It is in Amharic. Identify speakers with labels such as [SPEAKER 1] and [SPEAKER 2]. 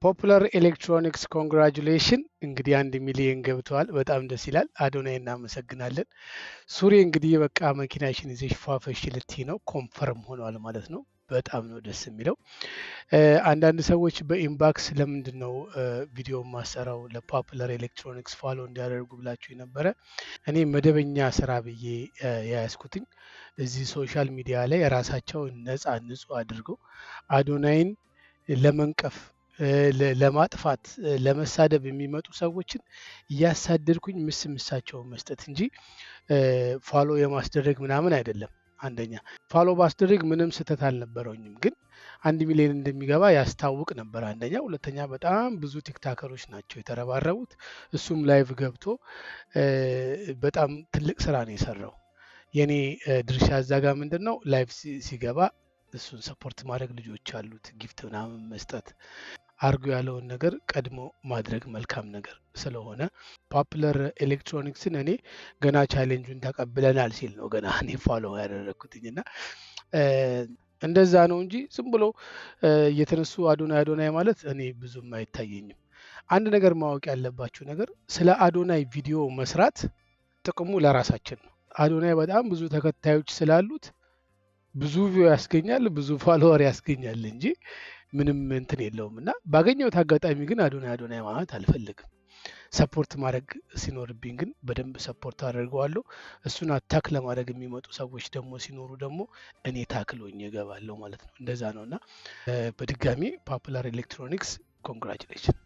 [SPEAKER 1] ፖፑላር ኤሌክትሮኒክስ ኮንግራጁሌሽን እንግዲህ 1 ሚሊዮን ገብተዋል። በጣም ደስ ይላል። አዶናይ እናመሰግናለን። ሱሪ እንግዲህ በቃ መኪናሽን ይዘሽ ፏፈሽ ልትይ ነው። ኮንፈርም ሆኗል ማለት ነው። በጣም ነው ደስ የሚለው። አንዳንድ ሰዎች በኢንባክስ ለምንድን ነው ቪዲዮ ማሰራው ለፖፑላር ኤሌክትሮኒክስ ፋሎ እንዲያደርጉ ብላችሁ የነበረ እኔ መደበኛ ስራ ብዬ የያዝኩትኝ እዚህ ሶሻል ሚዲያ ላይ የራሳቸውን ነፃ ንጹህ አድርገው አዶናይን ለመንቀፍ ለማጥፋት ለመሳደብ የሚመጡ ሰዎችን እያሳደድኩኝ ምስምሳቸውን መስጠት እንጂ ፋሎ የማስደረግ ምናምን አይደለም። አንደኛ ፋሎ ባስደረግ ምንም ስህተት አልነበረኝም፣ ግን 1 ሚሊዮን እንደሚገባ ያስታውቅ ነበር። አንደኛ። ሁለተኛ በጣም ብዙ ቲክታከሮች ናቸው የተረባረቡት። እሱም ላይቭ ገብቶ በጣም ትልቅ ስራ ነው የሰራው። የኔ ድርሻ እዛ ጋር ምንድን ነው ላይቭ ሲገባ እሱን ሰፖርት ማድረግ፣ ልጆች አሉት ጊፍት ምናምን መስጠት፣ አርጎ ያለውን ነገር ቀድሞ ማድረግ መልካም ነገር ስለሆነ ፖፑላር ኤሌክትሮኒክስን እኔ ገና ቻሌንጁን ተቀብለናል ሲል ነው ገና እኔ ፋሎ ያደረግኩትኝ እና እንደዛ ነው እንጂ ዝም ብሎ እየተነሱ አዶናይ ማለት እኔ ብዙም አይታየኝም። አንድ ነገር ማወቅ ያለባችሁ ነገር ስለ አዶናይ ቪዲዮ መስራት ጥቅሙ ለራሳችን ነው። አዶናይ በጣም ብዙ ተከታዮች ስላሉት ብዙ ቪው ያስገኛል፣ ብዙ ፎሎወር ያስገኛል እንጂ ምንም እንትን የለውም። እና ባገኘሁት አጋጣሚ ግን አዶናይ ማለት አልፈልግም። ሰፖርት ማድረግ ሲኖርብኝ ግን በደንብ ሰፖርት አደርገዋለሁ። እሱን አታክ ለማድረግ የሚመጡ ሰዎች ደግሞ ሲኖሩ ደግሞ እኔ ታክሎኝ እገባለሁ ማለት ነው። እንደዛ ነው እና በድጋሚ ፖፑላር ኤሌክትሮኒክስ ኮንግራጁሌሽን።